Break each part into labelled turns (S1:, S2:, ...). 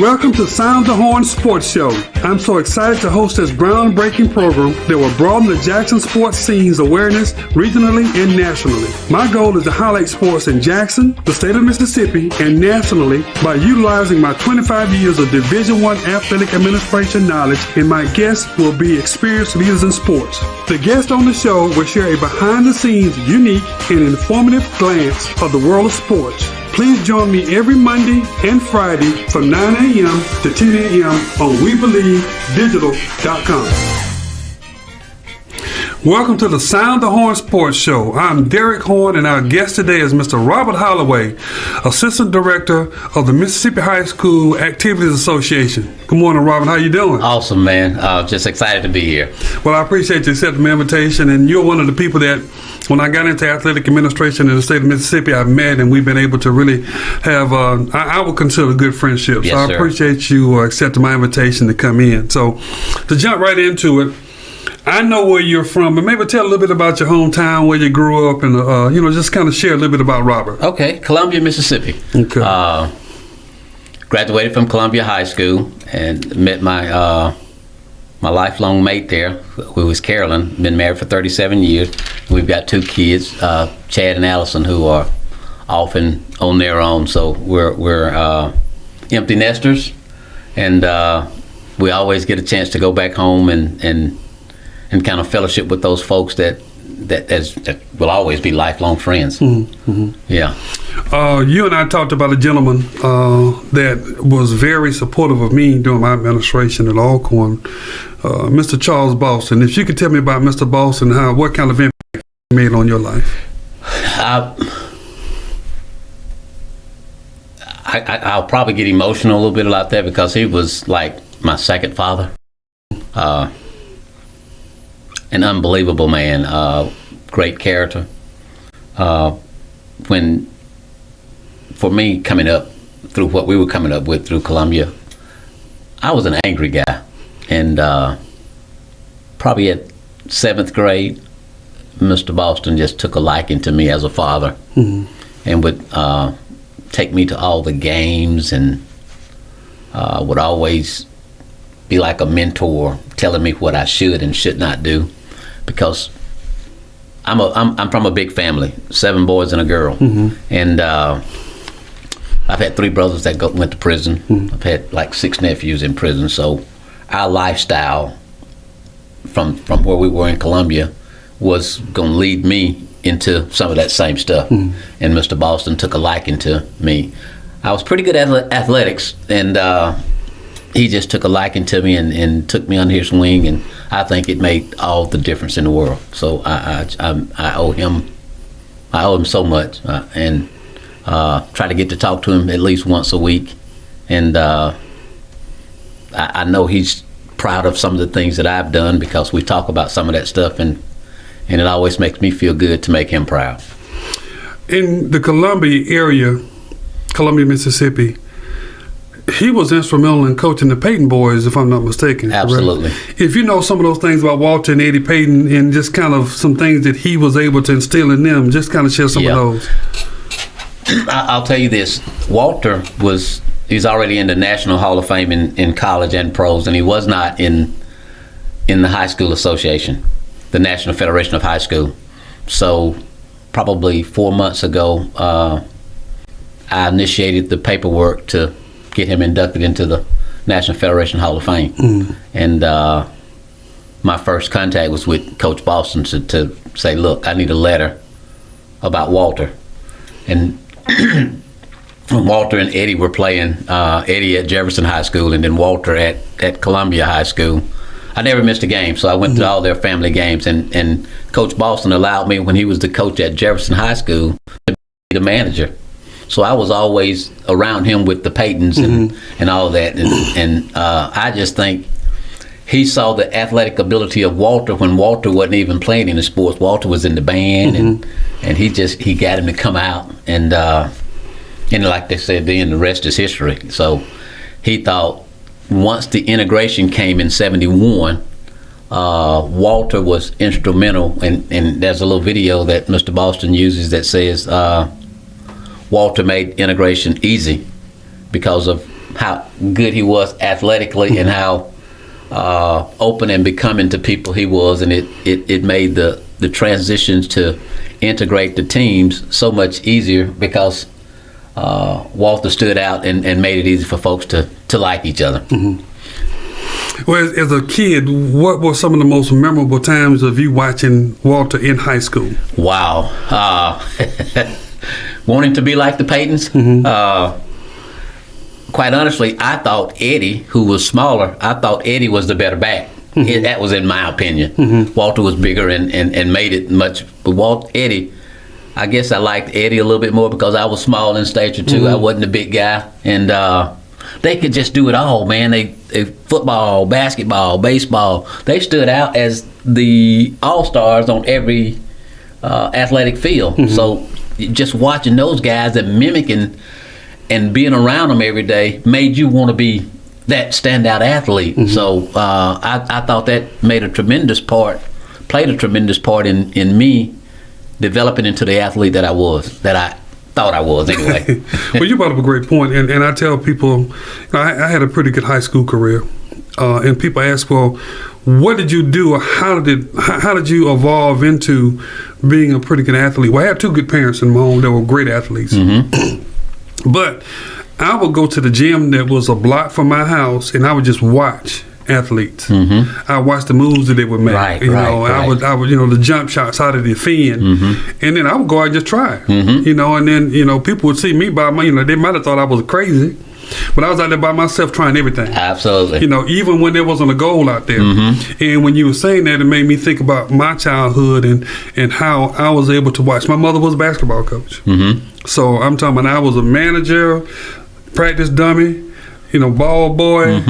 S1: Welcome to Sound the Horn Sports Show. I'm so excited to host this groundbreaking program that will broaden the Jackson sports scene's awareness regionally and nationally. My goal is to highlight sports in Jackson, the state of Mississippi, and nationally by utilizing my 25 years of Division I athletic administration knowledge, and my guests will be experienced leaders in sports. The guests on the show will share a behind-the-scenes, unique, and informative glance of the world of sports. Please join me every Monday and Friday from 9 a.m. to 10 a.m. on WeBelieveDigital.com. Welcome to the Sound the Horn Sports Show. I'm Derek Horn, and our guest today is Mr. Robert Holloway, Assistant Director of the Mississippi High School Activities Association. Good morning, Robert. How you doing?
S2: Awesome, man. Just excited to be here.
S1: Well, I appreciate you accepting my invitation, and you're one of the people that, when I got into athletic administration in the state of Mississippi, I've met, and we've been able to really have, I would consider, good friendship.
S2: Yes,
S1: so I
S2: sir.
S1: Appreciate you accepting my invitation to come in. So to jump right into it, I know where you're from, but maybe tell a little bit about your hometown, where you grew up, and just kind of share a little bit about Robert.
S2: Okay, Columbia, Mississippi.
S1: Okay.
S2: Graduated from Columbia High School and met my my lifelong mate there, who was Carolyn. Been married for 37 years. We've got 2 kids, Chad and Allison, who are often on their own. So we're empty nesters, and we always get a chance to go back home and kind of fellowship with those folks that will always be lifelong friends.
S1: Mm-hmm.
S2: Yeah.
S1: You and I talked about a gentleman that was very supportive of me during my administration at Alcorn, Mr. Charles Boston. If you could tell me about Mr. Boston, what kind of impact he made on your life?
S2: I'll probably get emotional a little bit about that because he was like my second father. An unbelievable man, great character. For me, coming up through what we were coming up with through Columbia, I was an angry guy. And probably at 7th grade, Mr. Boston just took a liking to me as a father, mm-hmm. and would take me to all the games, and would always be like a mentor, telling me what I should and should not do, because I'm from a big family, 7 boys and a girl, mm-hmm. and I've had 3 brothers that went to prison. Mm-hmm. I've had like 6 nephews in prison, so our lifestyle from where we were in Columbia was going to lead me into some of that same stuff. Mm-hmm. And Mr. Boston took a liking to me. I was pretty good at athletics, and he just took a liking to me and took me under his wing, and I think it made all the difference in the world. So I owe him so much, and try to get to talk to him at least once a week, and I know he's proud of some of the things that I've done, because we talk about some of that stuff, and it always makes me feel good to make him proud.
S1: In the Columbia area, Columbia, Mississippi, he was instrumental in coaching the Payton boys, if I'm not mistaken.
S2: Absolutely.
S1: Correct? If you know some of those things about Walter and Eddie Payton, and just kind of some things that he was able to instill in them, just kind of share some of those.
S2: I'll tell you this. Walter he's already in the National Hall of Fame in college and pros, and he was not in the High School Association, the National Federation of High School. So probably 4 months ago, I initiated the paperwork to get him inducted into the National Federation Hall of Fame. Mm. And my first contact was with Coach Boston to say, look, I need a letter about Walter. And when Walter and Eddie were playing, Eddie at Jefferson High School and then Walter at Columbia High School, I never missed a game, so I went to all their family games. And Coach Boston allowed me, when he was the coach at Jefferson High School, to be the manager. So I was always around him with the Paytons and all that. And I just think he saw the athletic ability of Walter when Walter wasn't even playing in the sports. Walter was in the band, and he got him to come out. And like they said, then the rest is history. So he thought once the integration came in '71, Walter was instrumental. And there's a little video that Mr. Boston uses that says Walter made integration easy because of how good he was athletically and how open and becoming to people he was, and it made the transitions to integrate the teams so much easier because Walter stood out and made it easy for folks to like each other.
S1: Well, as a kid, what were some of the most memorable times of you watching Walter in high school?
S2: Wow. Wanting to be like the Paytons? Quite honestly, I thought Eddie, who was smaller, I thought Eddie was the better back. That was in my opinion. Walter was bigger and made it much. But Eddie, I guess I liked Eddie a little bit more because I was small in stature too. I wasn't a big guy. And they could just do it all, man. They football, basketball, baseball. They stood out as the all-stars on every athletic field. So just watching those guys and mimicking and being around them every day made you want to be that standout athlete. So I thought that played a tremendous part in me developing into the athlete that I thought I was anyway.
S1: Well, you brought up a great point, and I tell people, I had a pretty good high school career, and people ask, well, what did you do, or how did you evolve into being a pretty good athlete? Well, I had two good parents in my home that were great athletes. But I would go to the gym that was a block from my house, and I would just watch athletes. I watched the moves that they would make. I would, the jump shots, how to defend, and then I would go out and just try. And then people would see me by my, they might have thought I was crazy, but I was out there by myself trying everything.
S2: Absolutely.
S1: Even when there wasn't a goal out there. And when you were saying that, it made me think about my childhood and how I was able to watch. My mother was a basketball coach. So I'm talking about I was a manager, practice dummy, ball boy,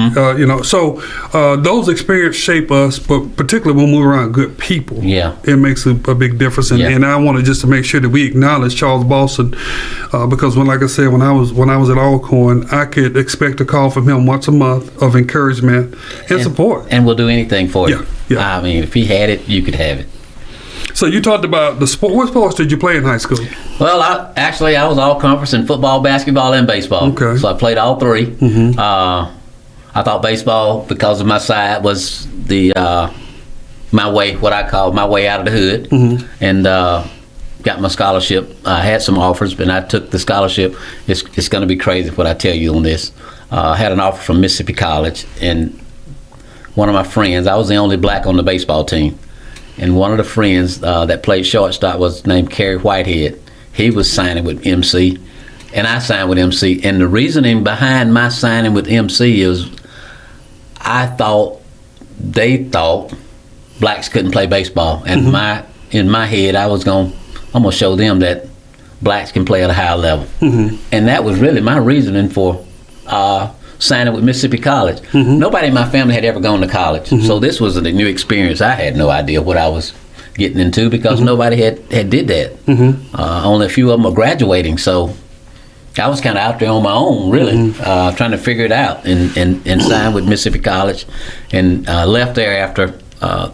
S1: So those experiences shape us, but particularly when we're around good people, it makes a big difference. And I wanted just to make sure that we acknowledge Charles Boston, because like I said, when I was at Alcorn, I could expect a call from him once a month of encouragement and support.
S2: And we'll do anything for you. I mean, if he had it, you could have it.
S1: So you talked about the sport. What sports did you play in high school?
S2: Well, I was all conference in football, basketball, and baseball.
S1: Okay.
S2: So I played all three. I thought baseball, because of my side, was my way, what I call my way out of the hood. And got my scholarship. I had some offers, but I took the scholarship. It's going to be crazy what I tell you on this. I had an offer from Mississippi College, and one of my friends, I was the only black on the baseball team. And one of the friends that played shortstop was named Kerry Whitehead. He was signing with MC, and I signed with MC. And the reasoning behind my signing with MC is they thought blacks couldn't play baseball. And in my head, I'm gonna show them that blacks can play at a high level. And that was really my reasoning for signing with Mississippi College. Nobody in my family had ever gone to college, so this was a new experience. I had no idea what I was getting into because nobody had did that. Only a few of them were graduating, so I was kind of out there on my own, really, trying to figure it out, and signed with Mississippi College, and left there after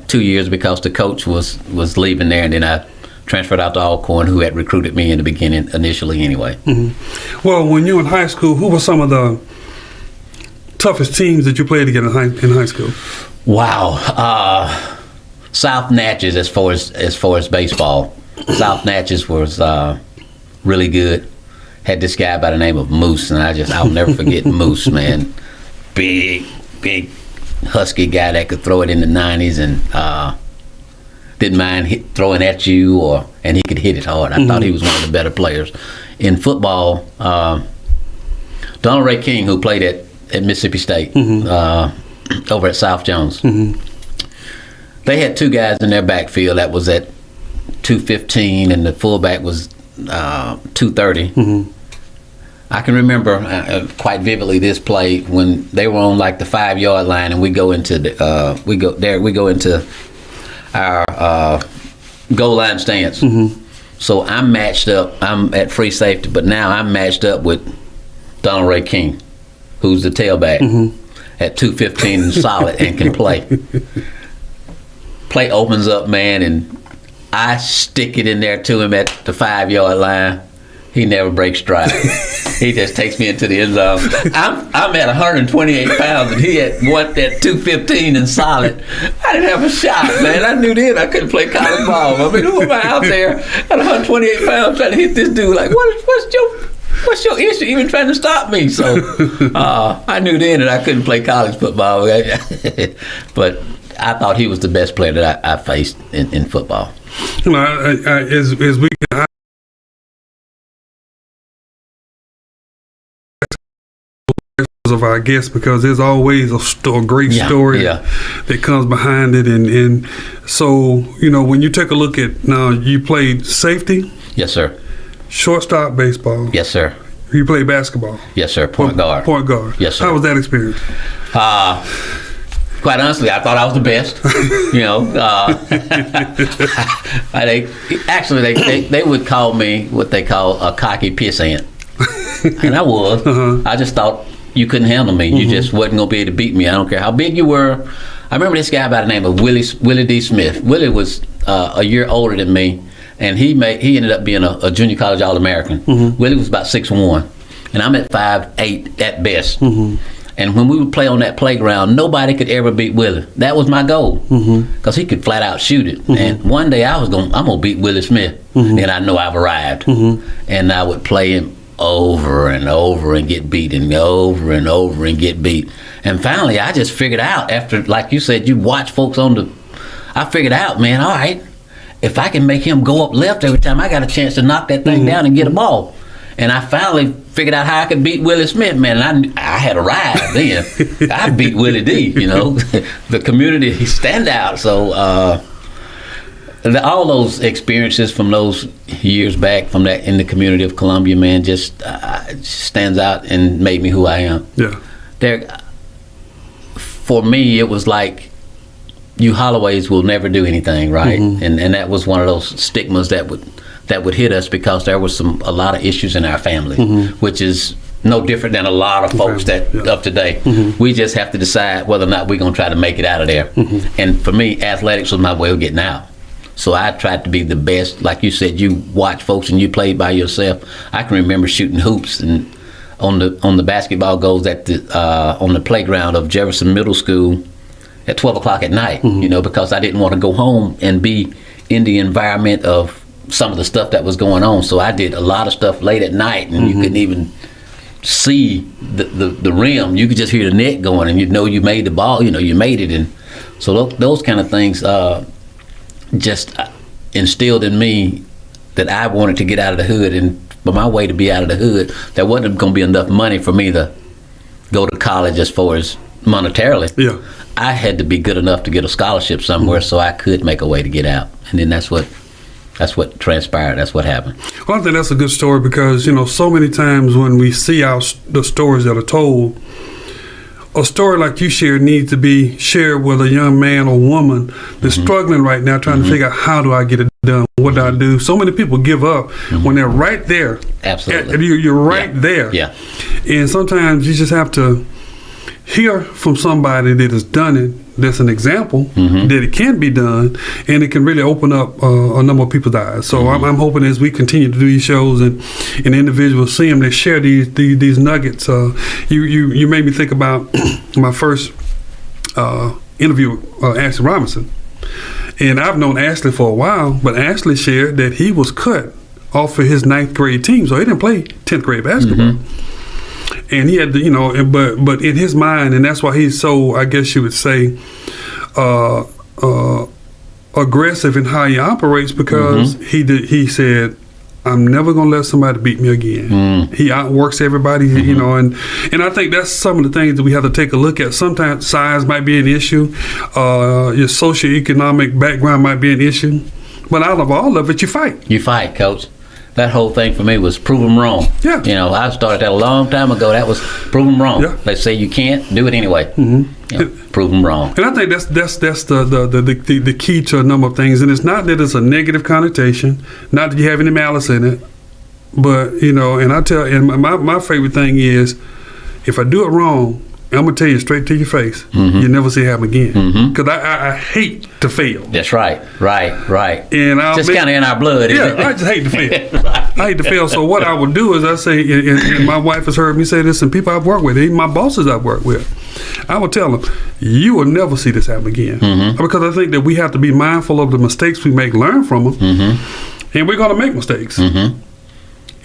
S2: 2 years because the coach was leaving there, and then I transferred out to Alcorn, who had recruited me in the beginning, initially anyway.
S1: Well, when you were in high school, who were some of the toughest teams that you played against in high school?
S2: Wow, South Natchez as far as baseball. South Natchez was really good. Had this guy by the name of Moose, and I'll never forget Moose, man. Big husky guy that could throw it in the 90s, and didn't mind throwing at you, and he could hit it hard. I thought he was one of the better players. In football, Donald Ray King, who played at Mississippi State, over at South Jones, they had two guys in their backfield that was at 215, and the fullback was 230. I can remember quite vividly this play when they were on like the 5-yard line, and we go into our goal line stance. So I'm matched up. I'm at free safety, but now I'm matched up with Donald Ray King, who's the tailback at 215 and solid and can play. Play opens up, man, and I stick it in there to him at the 5-yard line. He never breaks stride. He just takes me into the end zone. I'm at 128 pounds, and he at 215 and solid. I didn't have a shot, man. I knew then I couldn't play college ball. I mean, who am I out there at 128 pounds trying to hit this dude? Like, what's your issue even trying to stop me? So I knew then that I couldn't play college football. But I thought he was the best player that I faced in football.
S1: You know, as we of our guests, because there's always a great story that comes behind it, and so you know, when you take a look at now, you played safety.
S2: Yes, sir.
S1: Shortstop baseball.
S2: Yes, sir.
S1: You played basketball.
S2: Yes, sir. Point guard.
S1: Point guard.
S2: Yes, sir.
S1: How was that experience?
S2: Quite honestly, I thought I was the best. You know, they would call me what they call a cocky pissant, and I was. I just thought you couldn't handle me. You just wasn't gonna be able to beat me. I don't care how big you were. I remember this guy by the name of Willie D. Smith. Willie was a year older than me, and he ended up being a junior college All-American. Willie was about 6'1", and I'm at 5'8" at best. And when we would play on that playground, nobody could ever beat Willie. That was my goal, because he could flat out shoot it. And one day I'm gonna beat Willie Smith, and I know I've arrived. And I would play him over and over and get beat, and over and over and get beat. And finally, I just figured out, after, like you said, you watch folks I figured out, man, all right, if I can make him go up left every time, I got a chance to knock that thing down and get a ball. And I finally figured out how I could beat Willie Smith, man. And I had arrived then. I beat Willie D, you know, the community standout. So all those experiences from those years back, from that in the community of Columbia, man, just stands out and made me who I am. Yeah. For me, it was like, you Holloways will never do anything, right? And that was one of those stigmas that would hit us, because there was a lot of issues in our family, which is no different than a lot of folks up today. We just have to decide whether or not we're gonna try to make it out of there. And for me, athletics was my way of getting out. So I tried to be the best. Like you said, you watch folks and you played by yourself. I can remember shooting hoops and on the basketball goals at on the playground of Jefferson Middle School at 12 o'clock at night, you know, because I didn't want to go home and be in the environment of some of the stuff that was going on. So I did a lot of stuff late at night, and you couldn't even see the rim. You could just hear the net going, and you know you made the ball, you know, you made it. And so those kind of things just instilled in me that I wanted to get out of the hood. And for my way to be out of the hood, there wasn't going to be enough money for me to go to college as far as monetarily. Yeah. I had to be good enough to get a scholarship somewhere so I could make a way to get out. And then that's what transpired. That's what happened.
S1: Well, I think that's a good story, because, you know, so many times when we see the stories that are told, a story like you shared needs to be shared with a young man or woman that's struggling right now, trying to figure out, how do I get it done? What do I do? So many people give up when they're right there.
S2: Absolutely.
S1: You're right there.
S2: Yeah. And
S1: sometimes you just have to hear from somebody that has done it, that's an example that it can be done, and it can really open up a number of people's eyes. So I'm hoping, as we continue to do these shows and individuals see them, they share these nuggets. You made me think about my first interview with Ashley Robinson, and I've known Ashley for a while, but Ashley shared that he was cut off of his 9th grade team, so he didn't play 10th grade basketball. And he had to, you know, but in his mind, and that's why he's so, I guess you would say, aggressive in how he operates because he said, I'm never going to let somebody beat me again. He outworks everybody, you know, and I think that's some of the things that we have to take a look at. Sometimes size might be an issue. Your socioeconomic background might be an issue. But out of all of it, you fight.
S2: You fight, Coach. That whole thing for me was prove them wrong.
S1: Yeah.
S2: You know, I started that a long time ago. That was prove them wrong. Yeah. They say you can't, do it anyway. You know, prove them wrong.
S1: And I think that's the key to a number of things. And it's not that it's a negative connotation, not that you have any malice in it, but, you know, and my favorite thing is, if I do it wrong, I'm going to tell you straight to your face, you'll never see it happen again. Because I hate to fail.
S2: That's right. And just kind of in our blood, isn't it?
S1: I just hate to fail. I hate to fail. So what I would do is I say, and my wife has heard me say this, and people I've worked with, even my bosses I've worked with, I would tell them, you will never see this happen again. Because I think that we have to be mindful of the mistakes we make, learn from them, and we're going to make mistakes.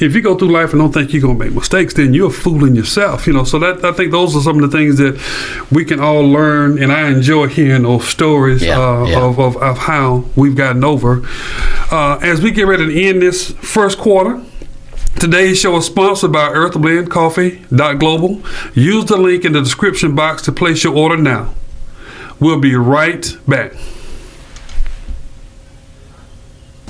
S1: If you go through life and don't think you're going to make mistakes, then you're fooling yourself, you know. So that, I think those are some of the things that we can all learn, and I enjoy hearing those stories of how we've gotten over. As we get ready to end this first quarter, today's show is sponsored by EarthBlendCoffee.global. Use the link in the description box to place your order now. We'll be right back.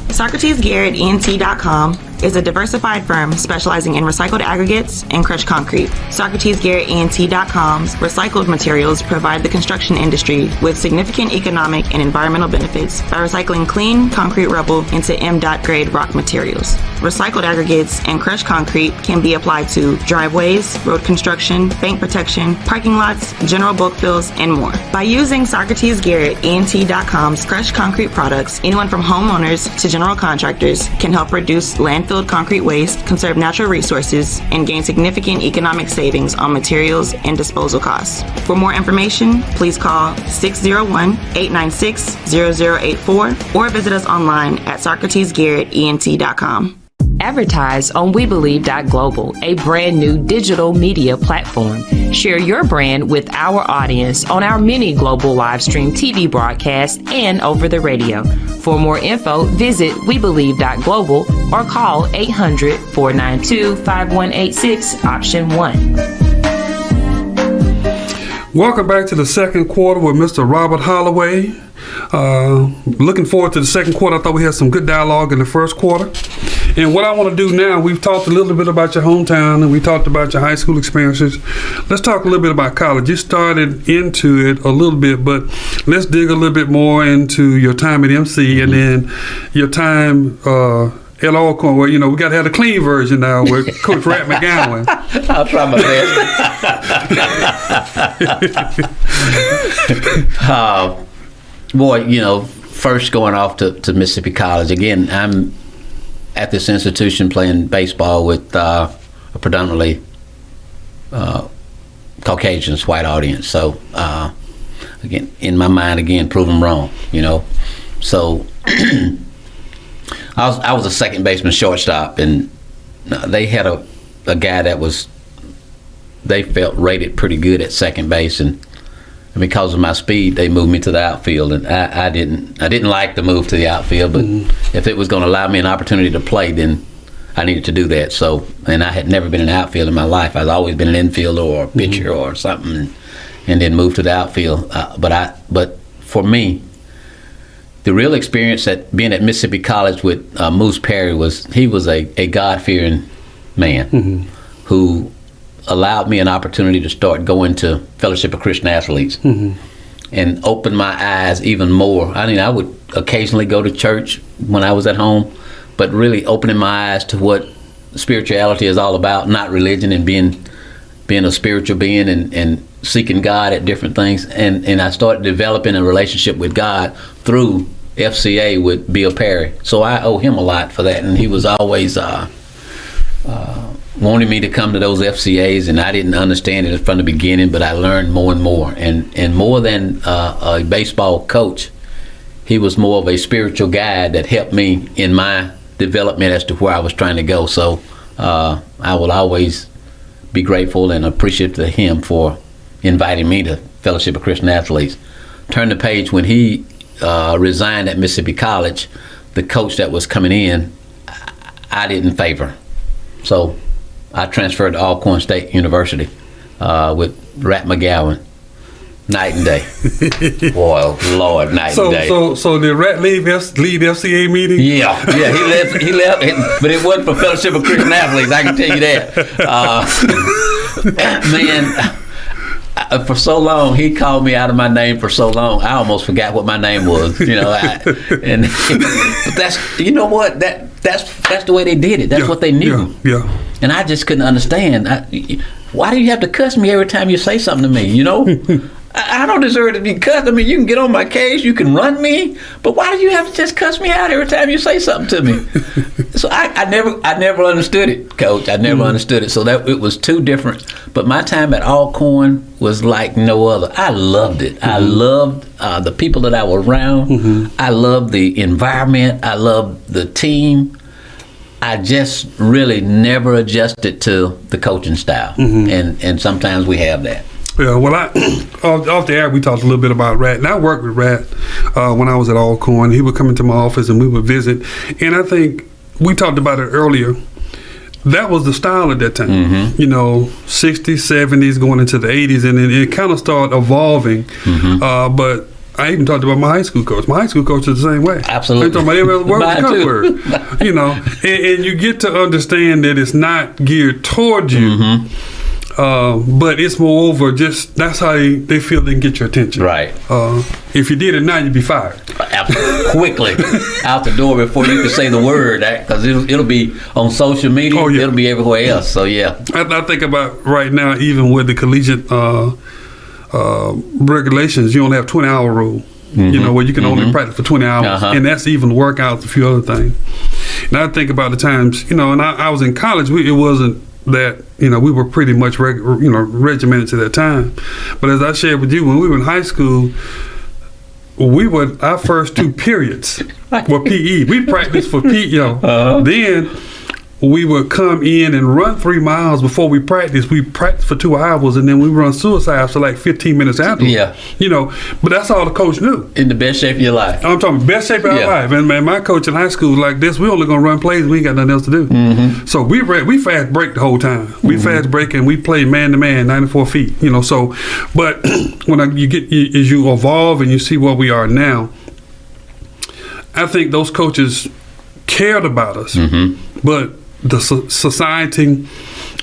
S3: SocratesGarrettENT.com is a diversified firm specializing in recycled aggregates and crushed concrete. SocratesGarrettENT.com's recycled materials provide the construction industry with significant economic and environmental benefits by recycling clean concrete rubble into M.DOT grade rock materials. Recycled aggregates and crushed concrete can be applied to driveways, road construction, bank protection, parking lots, general bulk fills, and more. By using SocratesGarrettENT.com's crushed concrete products, anyone from homeowners to general contractors can help reduce landfilled concrete waste, conserve natural resources, and gain significant economic savings on materials and disposal costs. For more information, please call 601-896-0084 or visit us online at SocratesGarrettENT.com.
S4: Advertise on WeBelieve.global, a brand new digital media platform. Share your brand with our audience on our many global live stream TV broadcasts and over the radio. For more info, visit WeBelieve.global or call 800-492-5186, option 1.
S1: Welcome back to the second quarter with Mr. Robert Holloway. Looking forward to the second quarter. I thought we had some good dialogue in the first quarter. And what I want to do now, we've talked a little bit about your hometown and we talked about your high school experiences. Let's talk a little bit about college. You started into it a little bit, but let's dig a little bit more into your time at MC and then your time at Alcorn, where, you know, we got to have the clean version now with Coach Rat McGowan.
S2: I'll try my best. Boy, you know, first going off to Mississippi College, again, I'm at this institution playing baseball with a predominantly Caucasians, white audience. So, again, in my mind, prove them wrong, you know. So, I was a second baseman, shortstop, and they had a guy that they felt rated pretty good at second base, and because of my speed, they moved me to the outfield, and I didn't like the move to the outfield, but if it was going to allow me an opportunity to play, then I needed to do that. So, and I had never been in the outfield in my life. I'd always been an infielder or a pitcher or something, and then moved to the outfield. But for me, the real experience at being at Mississippi College with Moose Perry was a God-fearing man who allowed me an opportunity to start going to Fellowship of Christian Athletes and open my eyes even more. I mean, I would occasionally go to church when I was at home, but really opening my eyes to what spirituality is all about, not religion, and being a spiritual being and seeking God at different things. And I started developing a relationship with God through FCA with Bill Perry. So I owe him a lot for that, and he was always wanted me to come to those FCAs, and I didn't understand it from the beginning, but I learned more and more. And more than a baseball coach, he was more of a spiritual guide that helped me in my development as to where I was trying to go. So I will always be grateful and appreciative to him for inviting me to Fellowship of Christian Athletes. Turn the page when he resigned at Mississippi College, the coach that was coming in, I didn't favor. So I transferred to Alcorn State University with Rat McGowan. Night and day. Boy, Lord, night and day.
S1: So did Rat leave FCA meeting?
S2: Yeah, he left, but it wasn't for Fellowship of Christian Athletes, I can tell you that. Man, for so long, he called me out of my name for so long, I almost forgot what my name was, but that's, you know what, that's the way they did it. That's what they knew.
S1: Yeah.
S2: And I just couldn't understand. Why do you have to cuss me every time you say something to me, I don't deserve to be cussed. I mean, you can get on my case, you can run me, but why do you have to just cuss me out every time you say something to me? So I never understood it, Coach. I never understood it. So that it was too different. But my time at Alcorn was like no other. I loved it. I loved the people that I was around. I loved the environment. I loved the team. I just really never adjusted to the coaching style, and sometimes we have that.
S1: Yeah, well, off the air, we talked a little bit about Rat, and I worked with Rat when I was at Alcorn. He would come into my office, and we would visit, and I think we talked about it earlier. That was the style at that time, 60s, 70s, going into the 80s, and it kind of started evolving, but I even talked about my high school coach. My high school coach is the same way.
S2: Absolutely.
S1: I'm talking about every word was cuss word. And you get to understand that it's not geared towards you, but it's moreover just that's how they feel they can get your attention.
S2: Right.
S1: If you did it now, you'd be fired.
S2: Quickly out the door before you can say the word, because it'll be on social media. It'll be everywhere else. So yeah. I
S1: think about right now, even with the collegiate regulations, you only have 20-hour rule. Where you can only practice for 20 hours, and that's even workouts, a few other things. And I think about the times, and I was in college. It wasn't that we were pretty much regimented to that time. But as I shared with you, when we were in high school, our first 2 periods were PE. We practiced for PE. Then we would come in and run 3 miles before we practiced. We practiced for 2 hours, and then we run suicides for like 15 minutes afterwards.
S2: Yeah.
S1: But that's all the coach knew.
S2: In the best shape of your life.
S1: I'm talking best shape of our life. And man, my coach in high school was like this. We only gonna run plays. We ain't got nothing else to do. So we fast break the whole time. We fast break and we play man to man, 94 feet. So, but when as you evolve and you see where we are now, I think those coaches cared about us, but the society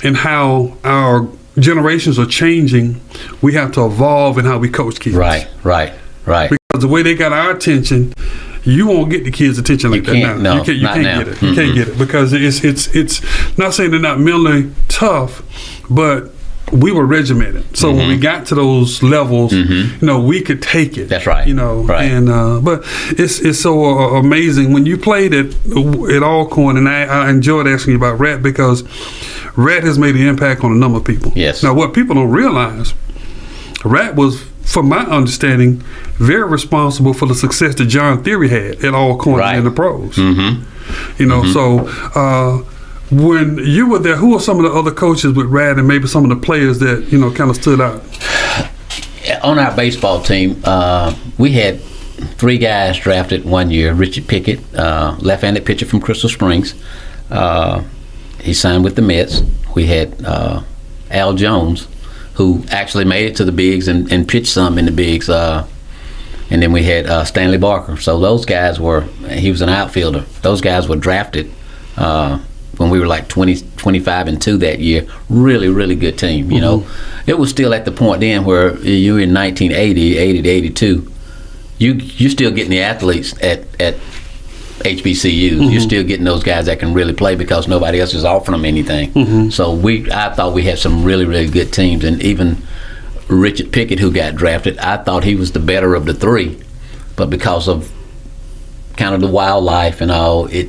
S1: and how our generations are changing, we have to evolve in how we coach kids.
S2: Right.
S1: Because the way they got our attention, you won't get the kids' attention like that now.
S2: No,
S1: you can't get it. You can't get it because it's not saying they're not mentally tough, but we were regimented. So when we got to those levels, we could take it.
S2: That's right. Right.
S1: And but it's so amazing when you played at Alcorn, and I enjoyed asking you about Rat because Rat has made an impact on a number of people.
S2: Yes.
S1: Now what people don't realize, Rat was, from my understanding, very responsible for the success that John Theory had at Alcorn and in the pros. So. When you were there, who were some of the other coaches with Rad and maybe some of the players that, kind of stood out?
S2: On our baseball team, we had 3 guys drafted one year. Richard Pickett, left-handed pitcher from Crystal Springs. He signed with the Mets. We had Al Jones, who actually made it to the bigs and pitched some in the bigs. And then we had Stanley Barker. So those guys he was an outfielder. Those guys were drafted when we were like 25-2 that year. Really, really good team. It was still at the point then where you were in 1980, 80 to 82. You're still getting the athletes at HBCUs. You're still getting those guys that can really play because nobody else is offering them anything. So I thought we had some really, really good teams, and even Richard Pickett, who got drafted, I thought he was the better of the 3, but because of kind of the wildlife and all, it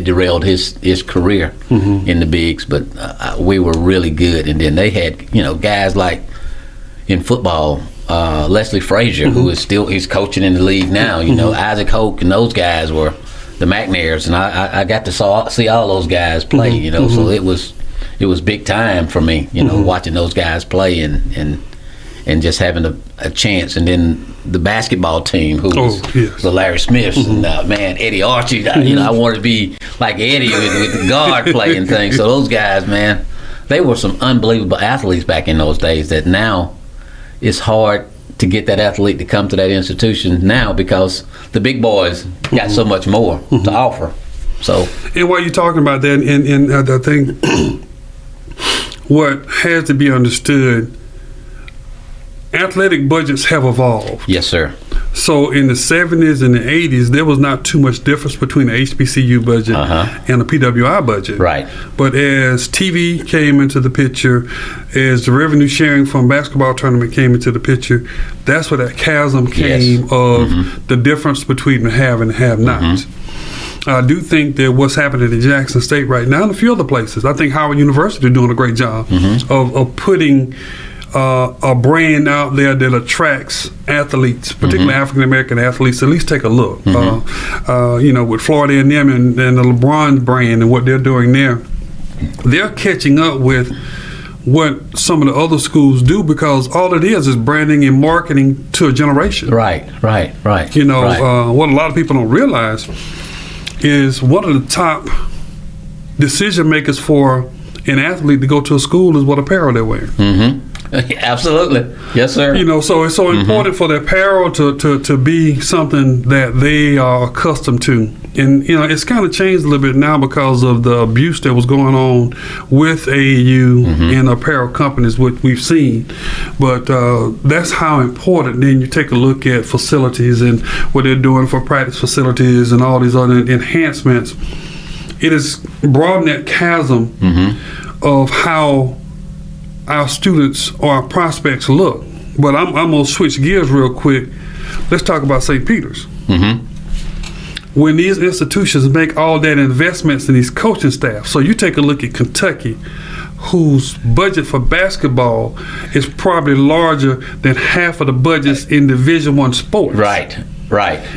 S2: derailed his career in the bigs, but we were really good. And then they had guys like in football, Leslie Frazier, who is he's coaching in the league now. Isaac Hoke, and those guys were the McNairs, and I got to see all those guys play. So it was big time for me. Watching those guys play, and and just having a chance. And then the basketball team, who was the Larry Smiths and man, Eddie Archie. You know, I wanted to be like Eddie with the guard playing things. So those guys, man, they were some unbelievable athletes back in those days. That now it's hard to get that athlete to come to that institution now because the big boys got so much more to offer. So,
S1: and while you're talking about that, and I think what has to be understood, athletic budgets have evolved.
S2: Yes, sir.
S1: So in the 70s and the 80s, there was not too much difference between the HBCU budget and the PWI budget.
S2: Right.
S1: But as TV came into the picture, as the revenue sharing from basketball tournament came into the picture, that's where that chasm came of the difference between the have and the have-nots. I do think that what's happening at Jackson State right now and a few other places, I think Howard University is doing a great job of putting a brand out there that attracts athletes, particularly African American athletes. At least take a look. You know, with Florida A&M and the LeBron brand and what they're doing there, they're catching up with what some of the other schools do because all it is branding and marketing to a generation.
S2: Right.
S1: You know, what a lot of people don't realize is one of the top decision makers for an athlete to go to a school is what apparel they're wearing.
S2: Absolutely. Yes, sir.
S1: You know, so it's so important for the apparel to be something that they are accustomed to. And, you know, it's kind of changed a little bit now because of the abuse that was going on with AAU and apparel companies, which we've seen. But that's how important. Then you take a look at facilities and what they're doing for practice facilities and all these other enhancements. It has broadened that chasm of how our students or our prospects look. But I'm going to switch gears real quick. Let's talk about St. Peter's. When these institutions make all that investments in these coaching staff, so you take a look at Kentucky, whose budget for basketball is probably larger than half of the budgets in Division I sports.
S2: Right.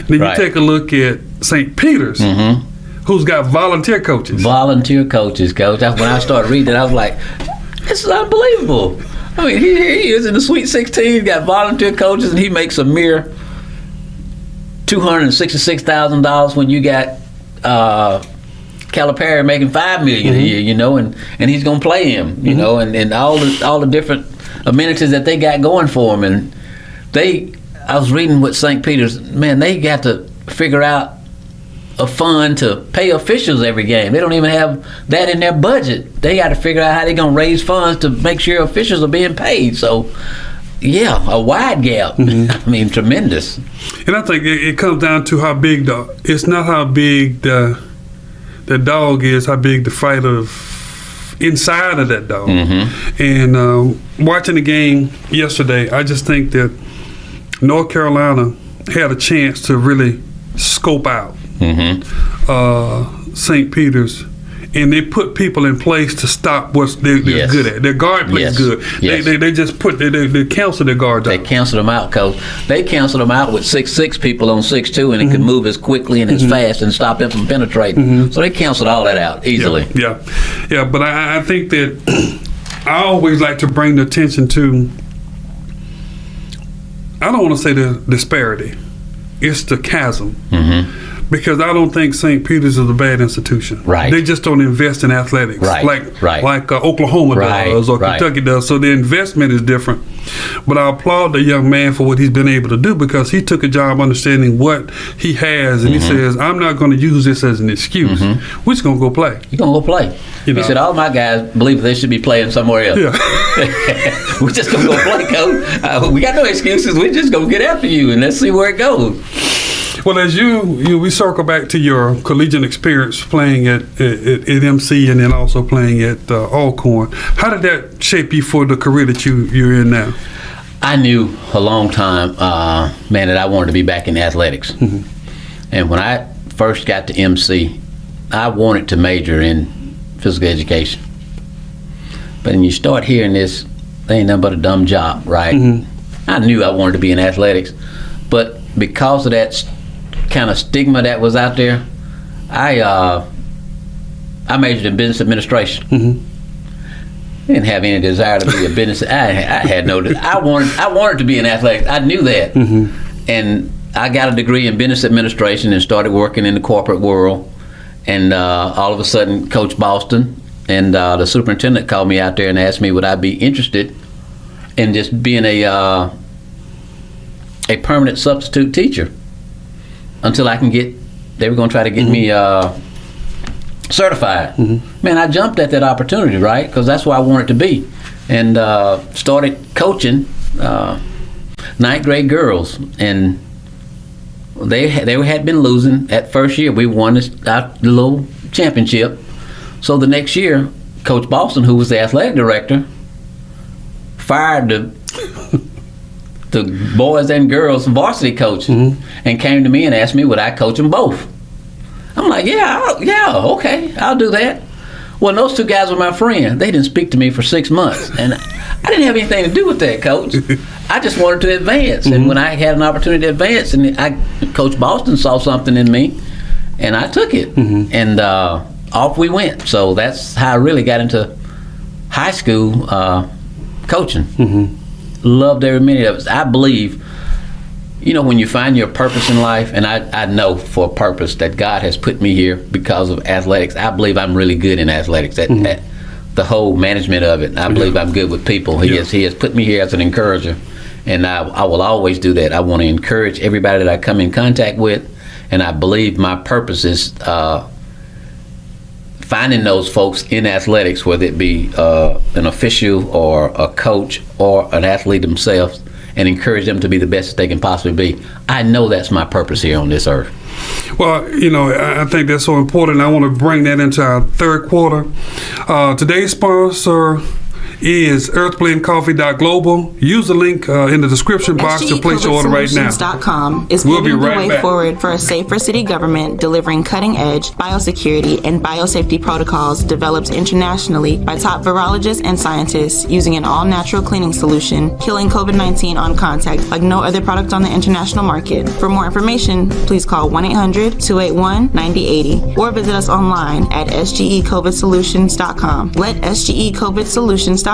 S1: Then you take a look at St. Peter's, who's got volunteer coaches.
S2: Volunteer coaches, Coach. When I started reading it, I was like, this is unbelievable. I mean, here he is in the Sweet 16, he's got volunteer coaches, and he makes a mere $266,000 when you got Calipari making $5 million a year, you know, and he's gonna play him, you know, and all the different amenities that they got going for him. And I was reading with St. Peter's, man, they got to figure out a fund to pay officials every game. They don't even have that in their budget. They got to figure out how they're gonna raise funds to make sure officials are being paid. So yeah, a wide gap. I mean, tremendous.
S1: And I think it comes down to how big it's not how big the dog is, how big the fighter inside of that dog. And watching the game yesterday, I just think that North Carolina had a chance to really scope out St. Peter's, and they put people in place to stop what they're good at. Their guard play is good. They just they cancel their guards out.
S2: They canceled them out, Coach. They canceled them out with 6'6" people on 6'2", and it could move as quickly and as fast and stop them from penetrating. So they canceled all that out easily.
S1: Yeah. But I think that I always like to bring the attention to, I don't want to say the disparity, it's the chasm. Because I don't think St. Peter's is a bad institution.
S2: Right.
S1: They just don't invest in athletics like Oklahoma does or Kentucky does. So the investment is different. But I applaud the young man for what he's been able to do, because he took a job understanding what he has, and he says, I'm not going to use this as an excuse. We're just going to go play.
S2: You're going to go play. He said, all my guys believe they should be playing somewhere else. We're just going to go play, Coach. We got no excuses. We're just going to get after you, and let's see where it goes.
S1: Well, as we circle back to your collegiate experience playing at MC and then also playing at Alcorn, how did that shape you for the career that you're in now?
S2: I knew a long time, man, that I wanted to be back in athletics. And when I first got to MC, I wanted to major in physical education. But when you start hearing this, they ain't nothing but a dumb job, right? I knew I wanted to be in athletics, but because of that kind of stigma that was out there, I majored in business administration. didn't have any desire to be a business. I had no. I wanted to be an athlete. I knew that, and I got a degree in business administration and started working in the corporate world. And all of a sudden, Coach Boston and the superintendent called me out there and asked me would I be interested in just being a permanent substitute teacher until I can get. They were going to try to get me certified. Man, I jumped at that opportunity, right? Because that's where I wanted to be, and started coaching ninth grade girls, and they had been losing at first year. We won the little championship, so the next year, Coach Boston, who was the athletic director, fired the boys and girls varsity coach, and came to me and asked me would I coach them both. I'm like, yeah, okay, I'll do that. Well, those two guys were my friends. They didn't speak to me for 6 months, and I didn't have anything to do with that, Coach. I just wanted to advance, and when I had an opportunity to advance, and Coach Boston saw something in me, and I took it, and off we went. So that's how I really got into high school coaching. Loved every minute of it. I believe, when you find your purpose in life, and I know for a purpose that God has put me here because of athletics. I believe I'm really good in athletics. At the whole management of it, I believe I'm good with people. He has put me here as an encourager, and I will always do that. I want to encourage everybody that I come in contact with, and I believe my purpose is finding those folks in athletics, whether it be an official or a coach or an athlete themselves, and encourage them to be the best that they can possibly be. I know that's my purpose here on this earth.
S1: Well, I think that's so important. I want to bring that into our third quarter. Today's sponsor is earthblendcoffee.global. Use the link in the description box to place your order right now.
S3: SGECovidsolutions.com is
S1: We'll be
S3: paving
S1: right
S3: the way
S1: back.
S3: forward for a safer city government, delivering cutting-edge biosecurity and biosafety protocols developed internationally by top virologists and scientists using an all-natural cleaning solution, killing COVID-19 on contact like no other product on the international market. For more information, please call 1-800-281-9080 or visit us online at SGECovidsolutions.com. Let SGECovidsolutions.com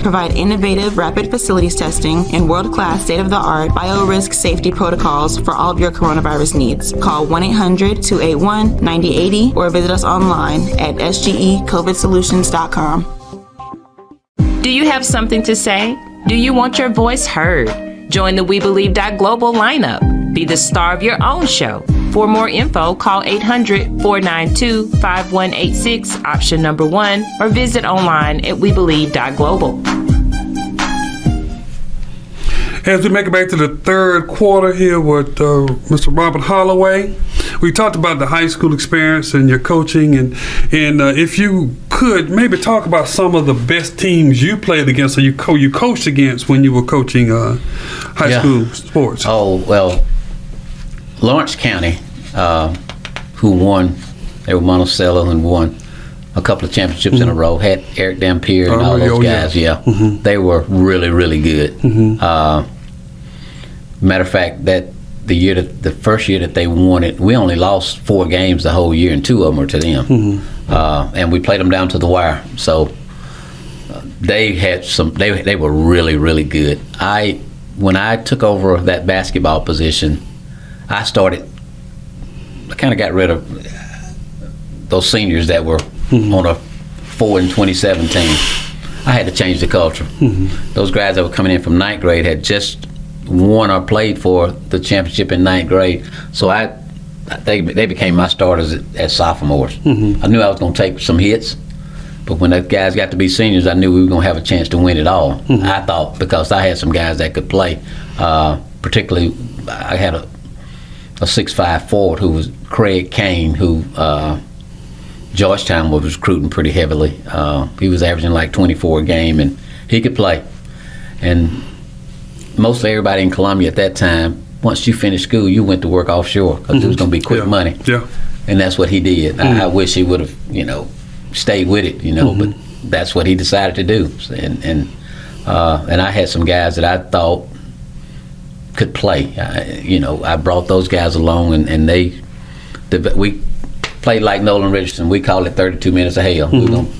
S3: provide innovative rapid facilities testing and world-class state-of-the-art biorisk safety protocols for all of your coronavirus needs. Call 1-800-281-9080 or visit us online at SGECovidsolutions.com.
S4: Do you have something to say? Do you want your voice heard? Join the We Believe Global lineup. Be the star of your own show. For more info, call 800-492-5186, option number 1, or visit online at webelieve.global.
S1: As we make it back to the third quarter here with Mr. Robert Holloway, we talked about the high school experience and your coaching, and if you could maybe talk about some of the best teams you played against or you coached against when you were coaching high school sports.
S2: Oh, well, Lawrence County, who won, they were Monticello and won a couple of championships in a row, had Eric Dampier and all those guys. They were really, really good. Matter of fact, that the first year that they won it, we only lost 4 games the whole year, and 2 of them were to them. And we played them down to the wire. So they had they were really, really good. When I took over that basketball position, I kind of got rid of those seniors that were on a 4-27 team. I had to change the culture. Those guys that were coming in from 9th grade had just won or played for the championship in 9th grade. So they became my starters as sophomores. I knew I was going to take some hits, but when the guys got to be seniors, I knew we were going to have a chance to win it all. I thought, because I had some guys that could play. Particularly, I had a 6'5" forward who was Craig Kane, who Georgetown was recruiting pretty heavily. He was averaging like 24 a game, and he could play. And mostly everybody in Columbia at that time, once you finished school, you went to work offshore because it was going to be quick money. And that's what he did. I wish he would have, stayed with it, but that's what he decided to do. And I had some guys that I thought could play. I brought those guys along, and we played like Nolan Richardson. We call it 32 minutes of hell.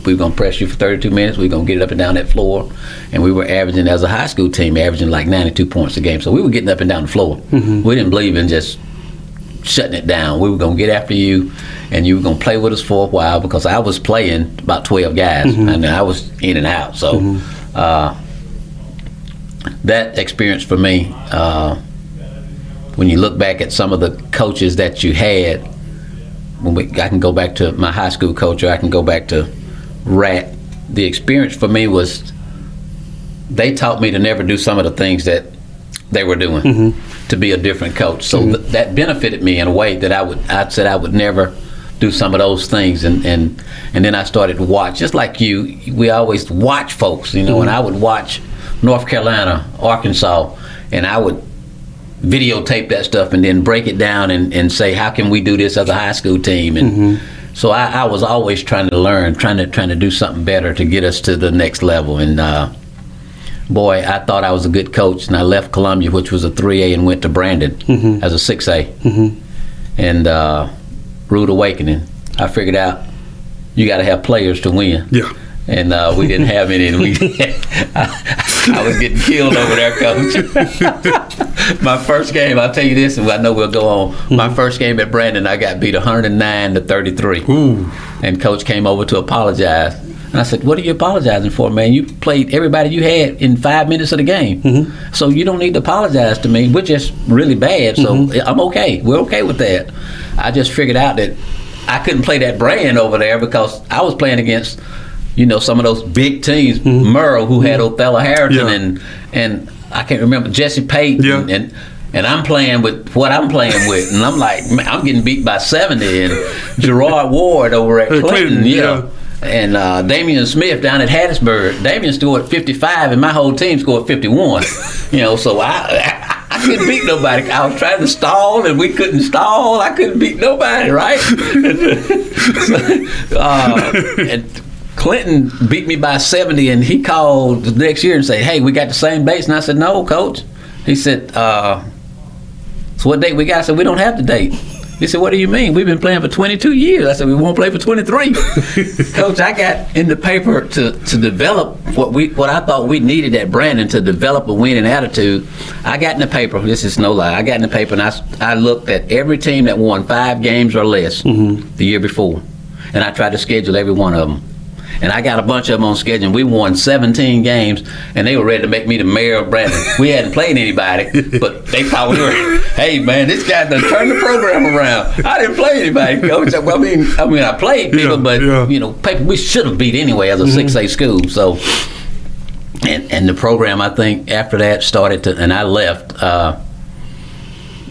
S2: We're gonna press you for 32 minutes. We're gonna get it up and down that floor. And we were averaging, as a high school team, averaging like 92 points a game. So we were getting up and down the floor. We didn't believe in just shutting it down. We were gonna get after you, and you were gonna play with us for a while, because I was playing about 12 guys, and I was in and out. So that experience for me, when you look back at some of the coaches that you had, I can go back to my high school coach, or I can go back to Rat. The experience for me was they taught me to never do some of the things that they were doing, to be a different coach. So that benefited me in a way that I said I would never do some of those things. And then I started to watch, just like you, we always watch folks, and I would watch North Carolina, Arkansas, and I would videotape that stuff and then break it down and say, how can we do this as a high school team? And so I was always trying to learn, trying to do something better to get us to the next level. And boy, I thought I was a good coach, and I left Columbia, which was a 3A, and went to Brandon as a 6A. And rude awakening. I figured out you got to have players to win.
S1: Yeah.
S2: And we didn't have any, and I was getting killed over there, Coach. My first game, I'll tell you this, and I know we'll go on. My first game at Brandon, I got beat 109-33.
S1: Ooh.
S2: And Coach came over to apologize. And I said, what are you apologizing for, man? You played everybody you had in 5 minutes of the game. So you don't need to apologize to me. We're just really bad, so I'm okay. We're okay with that. I just figured out that I couldn't play that brand over there, because I was playing against some of those big teams, Murrow, who had Othello Harrington, and I can't remember, Jesse Payton, and I'm playing with what I'm playing with, and I'm like, man, I'm getting beat by 70, and Gerard Ward over at Clinton, and Damian Smith down at Hattiesburg. Damian scored 55, and my whole team scored 51. So I couldn't beat nobody. I was trying to stall, and we couldn't stall. I couldn't beat nobody, right? And Clinton beat me by 70, and he called the next year and said, hey, we got the same base. And I said, no, Coach. He said, so what date we got? I said, we don't have the date. He said, what do you mean? We've been playing for 22 years. I said, we won't play for 23. Coach, I got in the paper to develop what I thought we needed at Brandon to develop a winning attitude. I got in the paper, this is no lie, I got in the paper and I looked at every team that won 5 games or less the year before. And I tried to schedule every one of them. And I got a bunch of them on schedule. We won 17 games, and they were ready to make me the mayor of Brandon. We hadn't played anybody, but they thought we were, hey, man, this guy done turned the program around. I didn't play anybody, Coach. Well, I mean, I played people, but, paper we should have beat anyway as a 6A school. So, and the program, I think, after that started to, and I left. I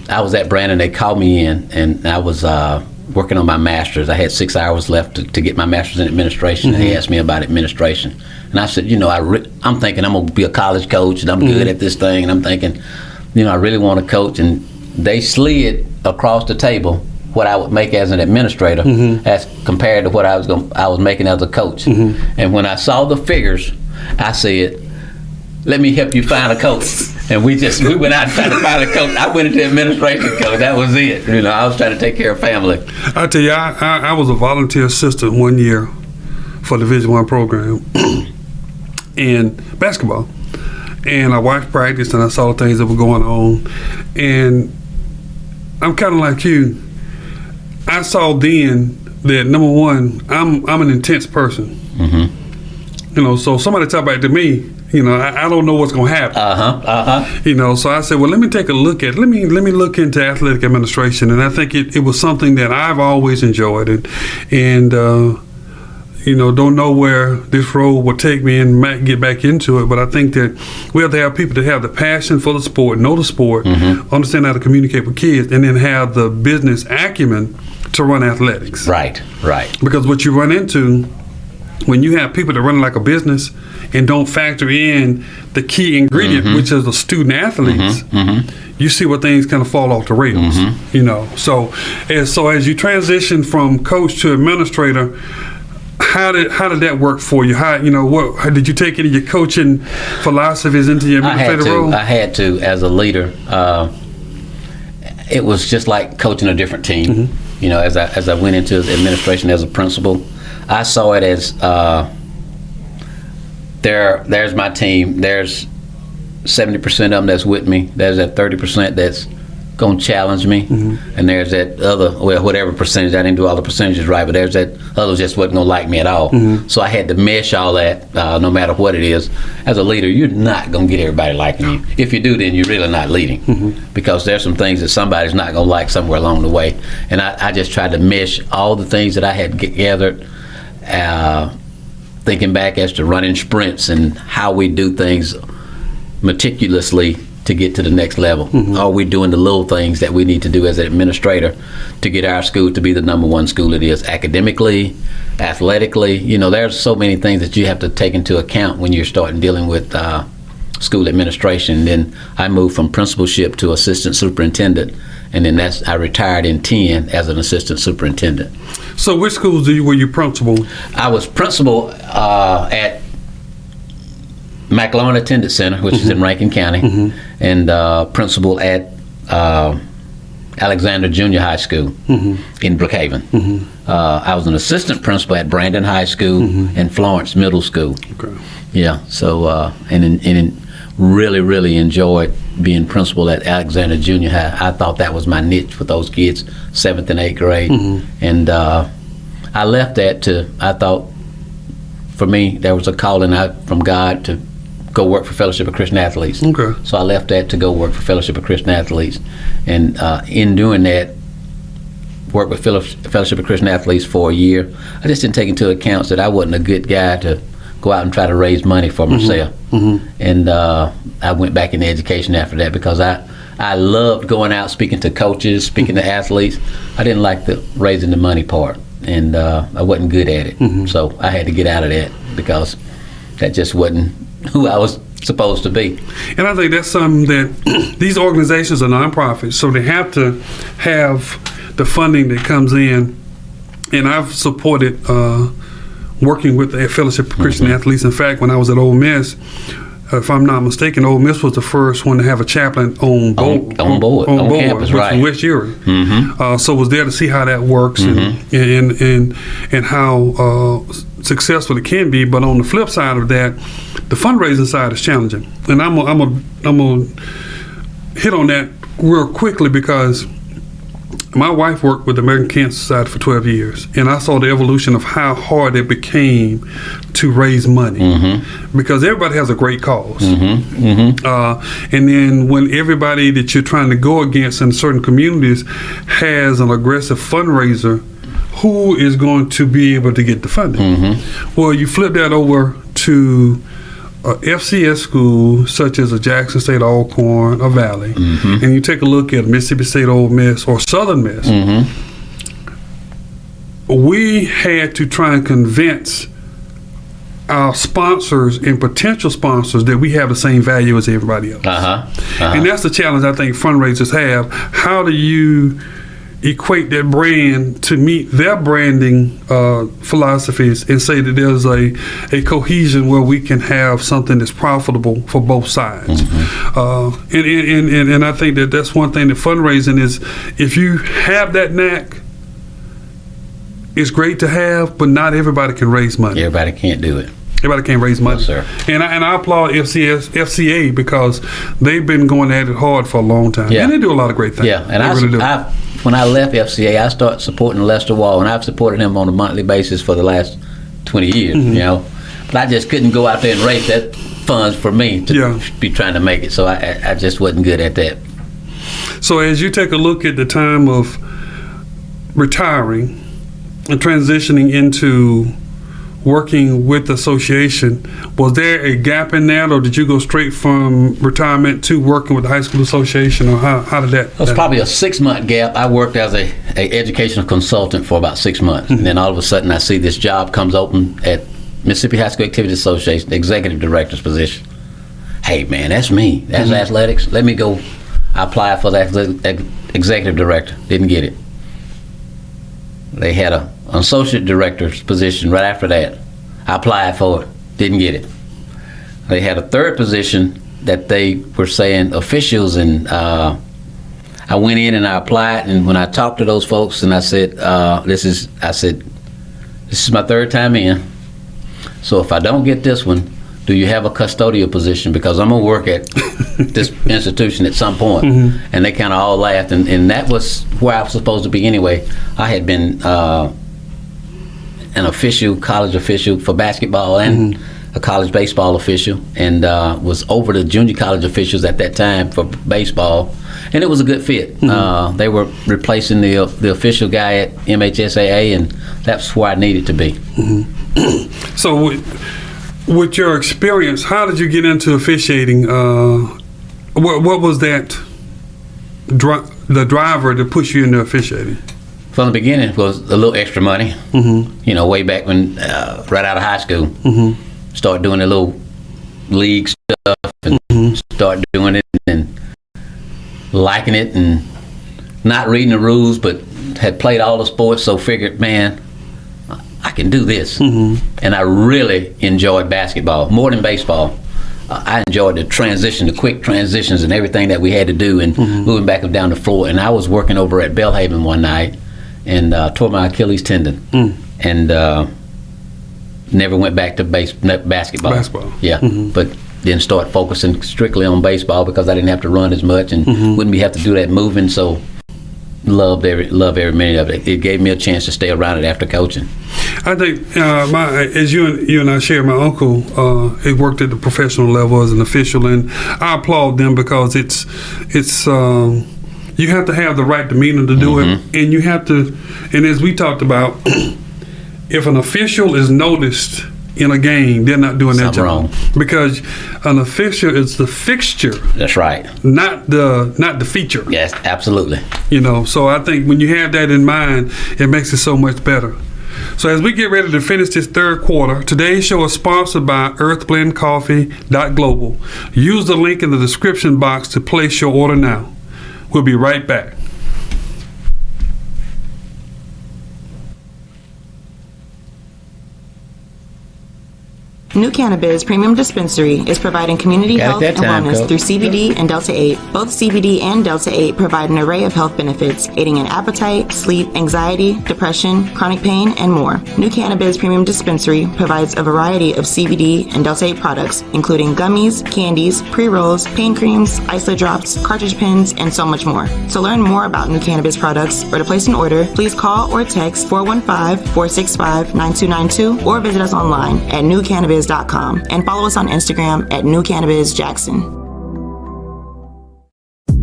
S2: was at Brandon. They called me in, and I was working on my master's. I had 6 hours left to get my master's in administration. And they asked me about administration, and I said, I'm thinking I'm gonna be a college coach, and I'm good at this thing, and I'm thinking, I really want to coach. And they slid across the table what I would make as an administrator as compared to what I was making as a coach. And when I saw the figures, I said, let me help you find a coach. And we went out trying to find a coach. I went into administration, Coach. That was it. I was trying to take care of family.
S1: I tell you, I was a volunteer assistant 1 year for the Division I program in basketball. And I watched practice, and I saw the things that were going on. And I'm kind of like you. I saw then that, number one, I'm an intense person. So somebody talk back to me, I don't know what's going to happen. So I said, well, let me take a look at, let me look into athletic administration. And I think it was something that I've always enjoyed. And don't know where this road will take me and might get back into it. But I think that we have to have people that have the passion for the sport, know the sport, understand how to communicate with kids, and then have the business acumen to run athletics.
S2: Right.
S1: Because what you run into when you have people that run like a business and don't factor in the key ingredient, which is the student athletes, you see where things kind of fall off the rails. So as you transition from coach to administrator, how did that work for you? How did you take any of your coaching philosophies into your administrative role?
S2: I had to as a leader. It was just like coaching a different team. as I went into administration as a principal, I saw it as there's my team. There's 70% of them that's with me. There's that 30% that's going to challenge me, and there's that other, whatever percentage. I didn't do all the percentages right, but there's that other just wasn't going to like me at all. So I had to mesh all that, no matter what it is. As a leader, you're not going to get everybody liking you. If you do, then you're really not leading, because there's some things that somebody's not going to like somewhere along the way. And I just tried to mesh all the things that I had gathered, thinking back as to running sprints and how we do things meticulously to get to the next level. Are we doing the little things that we need to do as an administrator to get our school to be the #1 school it is, academically, athletically? There's so many things that you have to take into account when you're starting dealing with school administration. Then I moved from principalship to assistant superintendent, and then I retired in 10 as an assistant superintendent.
S1: So which schools were you principal?
S2: I was principal at McLaurin Attendance Center, which is in Rankin County, and principal at Alexander Junior High School in Brookhaven. I was an assistant principal at Brandon High School and Florence Middle School.
S1: Okay.
S2: Yeah, so and really, really enjoyed being principal at Alexander Junior High. I thought that was my niche with those kids, 7th and 8th grade. And I left that I thought, for me, there was a calling out from God to go work for Fellowship of Christian Athletes.
S1: Okay.
S2: So I left that to go work for Fellowship of Christian Athletes. And in doing that, worked with Fellowship of Christian Athletes for a year. I just didn't take into account that I wasn't a good guy to go out and try to raise money for myself. And I went back into education after that, because I loved going out speaking to coaches, speaking to athletes. I didn't like the raising the money part, and I wasn't good at it. So I had to get out of that, because that just wasn't who I was supposed to be.
S1: And I think that's something that these organizations are nonprofits, so they have to have the funding that comes in. And I've supported working with the Fellowship of Christian Athletes. In fact, when I was at Ole Miss, if I'm not mistaken, Ole Miss was the first one to have a chaplain on board,
S2: on campus,
S1: which
S2: right?
S1: was West Erie. So was there to see how that works and how successful it can be. But on the flip side of that, the fundraising side is challenging. And I'm gonna hit on that real quickly, because my wife worked with the American Cancer Society for 12 years, and I saw the evolution of how hard it became to raise money, because everybody has a great cause. And then when everybody that you're trying to go against in certain communities has an aggressive fundraiser, who is going to be able to get the funding? Well, you flip that over to FCS school, such as a Jackson State, Alcorn, or Valley, and you take a look at Mississippi State Ole Miss or Southern Miss, we had to try and convince our sponsors and potential sponsors that we have the same value as everybody else. And that's the challenge I think fundraisers have. How do you equate that brand to meet their branding philosophies and say that there's a cohesion where we can have something that's profitable for both sides? And I think that that's one thing that fundraising is, if you have that knack, it's great to have, but not everybody can raise money.
S2: Everybody can't do it.
S1: Everybody can't raise money.
S2: No, sir.
S1: And I applaud FCA, because they've been going at it hard for a long time. And they do a lot of great things.
S2: Yeah, and
S1: they really do.
S2: When I left FCA, I started supporting Lester Wall, and I've supported him on a monthly basis for the last 20 years, But I just couldn't go out there and raise that funds for me to be trying to make it, so I just wasn't good at that.
S1: So as you take a look at the time of retiring and transitioning into working with the association, was there a gap in that, or did you go straight from retirement to working with the high school association, or how did that?
S2: It was probably a 6-month gap. I worked as a educational consultant for about 6 months, and then all of a sudden I see this job comes open at Mississippi High School Activities Association, the executive director's position. Hey man, that's me. That's athletics. Let me go. I applied for that executive director. Didn't get it. They had an associate director's position right after that. I applied for it. Didn't get it. They had a third position that they were saying officials, and I went in and I applied, and when I talked to those folks, and I said, this is my third time in. So if I don't get this one, do you have a custodial position? Because I'm gonna work at this institution at some point. And they kind of all laughed, and that was where I was supposed to be anyway. I had been an official, college official for basketball and a college baseball official, and was over the junior college officials at that time for baseball, and it was a good fit. They were replacing the official guy at MHSAA, and that's where I needed to be.
S1: So with your experience, how did you get into officiating? What was that the driver to push you into officiating?
S2: From the beginning, it was a little extra money. Way back when, right out of high school, start doing a little league stuff, and start doing it and liking it, and not reading the rules, but had played all the sports, so figured, man, I can do this. And I really enjoyed basketball more than baseball. I enjoyed the transition, the quick transitions and everything that we had to do, and moving back and down the floor. And I was working over at Belhaven one night and tore my Achilles tendon, and never went back to basketball. Yeah, but then start focusing strictly on baseball because I didn't have to run as much and wouldn't have to do that moving. So loved every minute of it. It gave me a chance to stay around it after coaching.
S1: I think as you and I share, my uncle he worked at the professional level as an official, and I applaud them because it's you have to have the right demeanor to do it, and you have to, and as we talked about, if an official is noticed in a game, they're not doing that job.
S2: Wrong.
S1: Because an official is the fixture.
S2: That's right.
S1: Not the feature.
S2: Yes, absolutely.
S1: So I think when you have that in mind, it makes it so much better. So as we get ready to finish this third quarter, today's show is sponsored by earthblendcoffee.global. Use the link in the description box to place your order now. We'll be right back.
S3: New Cannabis Premium Dispensary is providing community health and wellness through CBD and Delta-8. Both CBD and Delta-8 provide an array of health benefits, aiding in appetite, sleep, anxiety, depression, chronic pain, and more. New Cannabis Premium Dispensary provides a variety of CBD and Delta-8 products, including gummies, candies, pre-rolls, pain creams, isolate drops, cartridge pens, and so much more. To learn more about New Cannabis products or to place an order, please call or text 415-465-9292 or visit us online at newcannabis.com and follow us on Instagram at newcannabisjackson.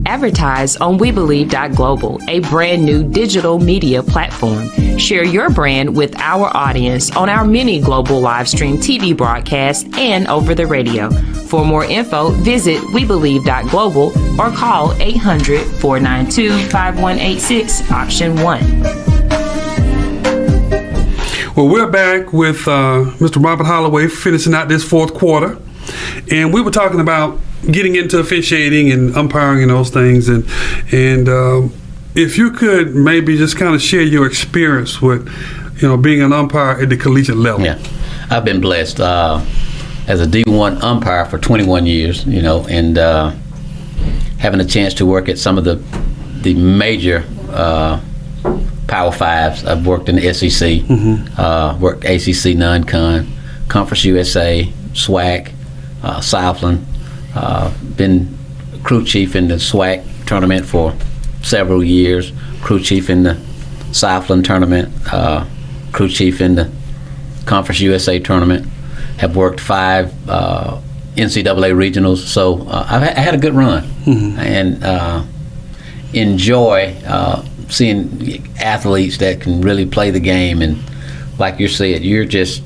S4: Advertise on WeBelieve.global, a brand new digital media platform. Share your brand with our audience on our mini global live stream TV broadcast and over the radio. For more info, visit WeBelieve.global or call 800-492-5186, option 1.
S1: Well, we're back with Mr. Robert Holloway finishing out this fourth quarter, and we were talking about getting into officiating and umpiring and those things, and if you could maybe just kind of share your experience with being an umpire at the collegiate level.
S2: Yeah, I've been blessed as a D1 umpire for 21 years, and having a chance to work at some of the major Power Fives. I've worked in the SEC, worked ACC non-con, Conference USA, SWAC, Southland. Been crew chief in the SWAC tournament for several years, crew chief in the Southland tournament, crew chief in the Conference USA tournament. Have worked 5 NCAA regionals, so I had a good run, and enjoy seeing athletes that can really play the game, and like you said, you're just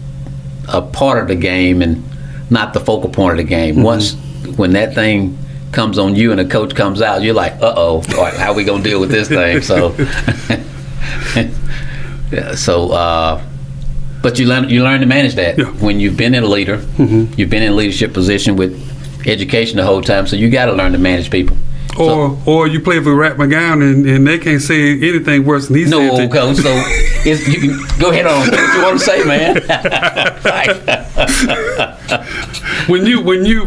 S2: a part of the game and not the focal point of the game. Once when that thing comes on you and the coach comes out, you're like, uh-oh, all right, how are we gonna deal with this thing? So but you learn to manage that when you've been a leader. You've been in a leadership position with education the whole time, so you got to learn to manage people.
S1: Or you play for Rat McGowan and they can't say anything worse than he said.
S2: No, coach. So you can go ahead on. Say what you want to say, man.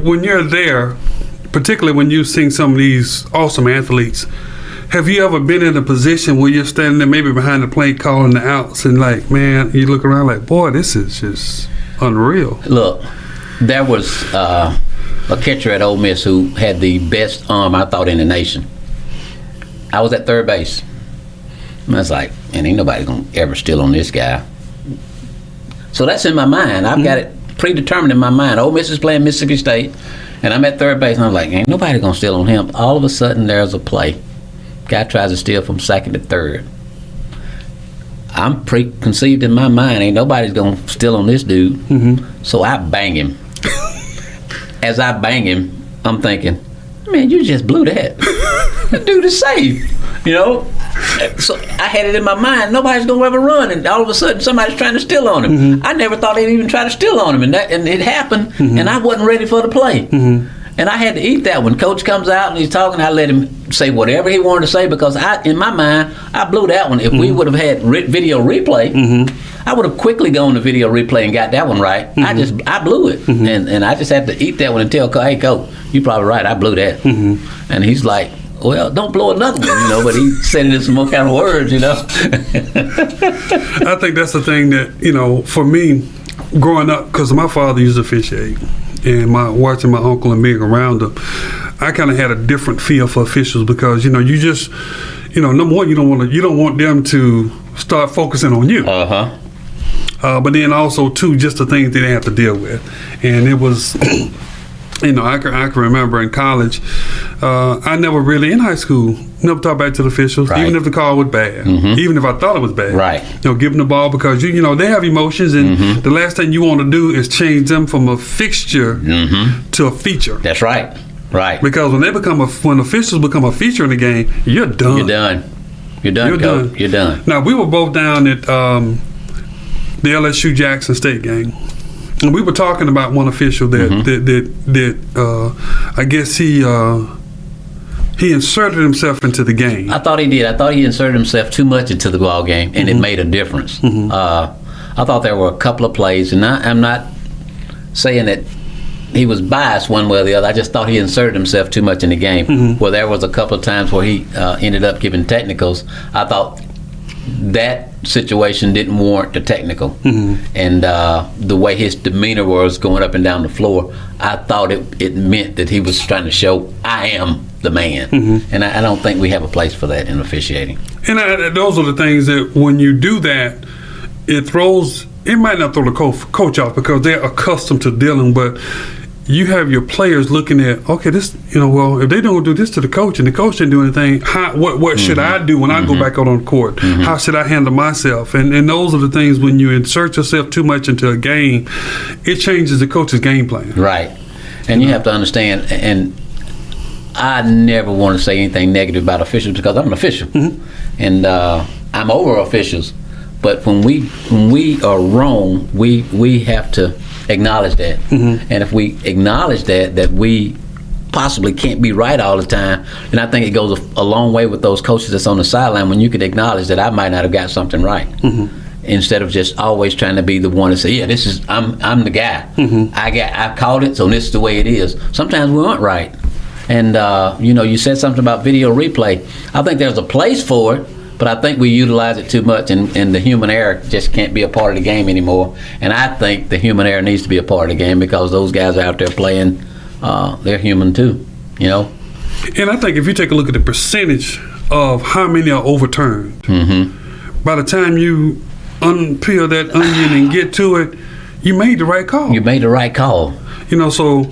S1: When you're there, particularly when you see some of these awesome athletes, Have you ever been in a position where you're standing there maybe behind the plate calling the outs and like, man, you look around like, boy, this is just unreal.
S2: Look, there was a catcher at Ole Miss who had the best arm, I thought, in the nation. I was at third base. And I was like, man, ain't nobody going to ever steal on this guy. So that's in my mind. I've got it predetermined in my mind. Ole Miss is playing Mississippi State, and I'm at third base, and I'm like, ain't nobody going to steal on him. All of a sudden, there's a play. Guy tries to steal from second to third. I'm preconceived in my mind, ain't nobody's going to steal on this dude. So I bang him. As I bang him, I'm thinking, man, you just blew that. That dude is safe, you know? So I had it in my mind, nobody's going to ever run, and all of a sudden somebody's trying to steal on him. I never thought they'd even try to steal on him, and it happened, and I wasn't ready for the play. And I had to eat that. When Coach comes out and he's talking, I let him say whatever he wanted to say because in my mind, I blew that one. If we would have had video replay, I would have quickly gone to video replay and got that one right. I blew it. And I just had to eat that one and tell Coach, hey, Coach, you're probably right, I blew that. And he's like, well, don't blow another one, you know, but he said it in some more kind of words, you know.
S1: I think that's the thing that, you know, for me, growing up, because my father used to officiate, and watching my uncle and being around them, I kind of had a different feel for officials because, you know, you just, you know, number one, you don't want them to start focusing on you. But then also too, just the things that they have to deal with, and it was. You know, I can remember in college, I never really, in high school, never talked back to the officials, even if the call was bad, even if I thought it was bad. You know, give them the ball because, you know, they have emotions, and the last thing you want to do is change them from a fixture to a feature.
S2: That's right.
S1: Because when officials become a feature in the game, you're done.
S2: You're done. You're done.
S1: Now, we were both down at the LSU Jackson State game. And we were talking about one official that I guess he inserted himself into the game.
S2: I thought he did. I thought he inserted himself too much into the ball game, and it made a difference. I thought there were a couple of plays, and I'm not saying that he was biased one way or the other. I just thought he inserted himself too much in the game. Well, there was a couple of times where he ended up giving technicals. I thought that situation didn't warrant the technical, and the way his demeanor was going up and down the floor, I thought it meant that he was trying to show I am the man, and I don't think we have a place for that in officiating.
S1: And those are the things that when you do that, it might not throw the coach off because they're accustomed to dealing, but you have your players looking at, okay, this, you know, well, if they don't do this to the coach and the coach didn't do anything, what should I do when I go back out on the court? How should I handle myself? And those are the things when you insert yourself too much into a game, it changes the coach's game plan.
S2: Right. And you have to understand, and I never want to say anything negative about officials because I'm an official. And I'm over officials. But when we are wrong, we have to acknowledge that. And if we acknowledge that we possibly can't be right all the time, then I think it goes a long way with those coaches that's on the sideline when you can acknowledge that I might not have got something right. Instead of just always trying to be the one to say, yeah, this is I'm the guy. I called it, so this is the way it is. Sometimes we aren't right. And you know, you said something about video replay. I think there's a place for it, but I think we utilize it too much, and the human error just can't be a part of the game anymore. And I think the human error needs to be a part of the game because those guys are out there playing, they're human too, you know?
S1: And I think if you take a look at the percentage of how many are overturned, by the time you unpeel that onion and get to it, you made the right call.
S2: You made the right call.
S1: You know, so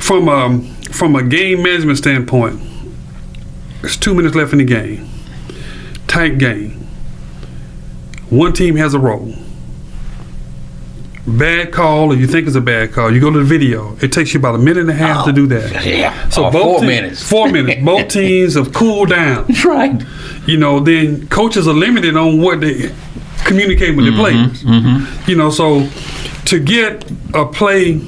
S1: from a game management standpoint, there's 2 minutes left in the game. Tight game. One team has a role. Bad call, or you think it's a bad call, you go to the video. It takes you about a minute and a half to do that.
S2: Yeah.
S1: So
S2: 4 minutes.
S1: 4 minutes. Both teams have cooled down.
S2: That's right.
S1: You know, then coaches are limited on what they communicate with their players. You know, so to get a play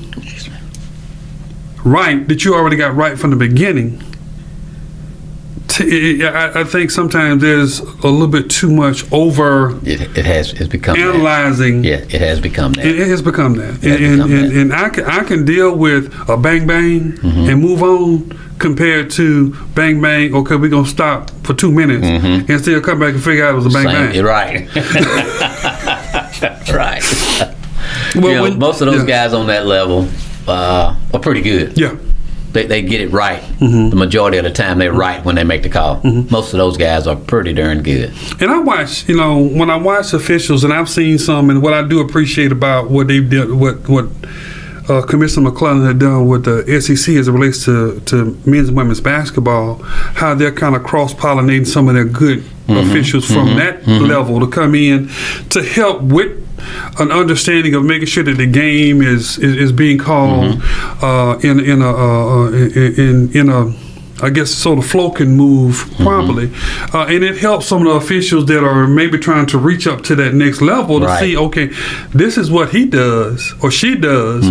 S1: right that you already got right from the beginning I think sometimes there's a little bit too much over.
S2: It's become
S1: analyzing.
S2: That. Yeah, it has become that.
S1: It has become that. And I can deal with a bang bang and move on compared to bang bang. Okay, we're gonna stop for 2 minutes and still come back and figure out it was a bang bang.
S2: Right. Right.
S1: Well,
S2: most of those guys on that level are pretty good.
S1: Yeah.
S2: They get it right. The majority of the time, they're right when they make the call. Most of those guys are pretty darn good. And
S1: I watch, when I watch officials, and I've seen some, and what I do appreciate about what they've done, what Commissioner McClellan had done with the SEC as it relates to men's and women's basketball, how they're kind of cross-pollinating some of their good officials from that level to come in to help with an understanding of making sure that the game is being called in a I guess so the flow can move properly, and it helps some of the officials that are maybe trying to reach up to that next level to see, okay, this is what he does or she does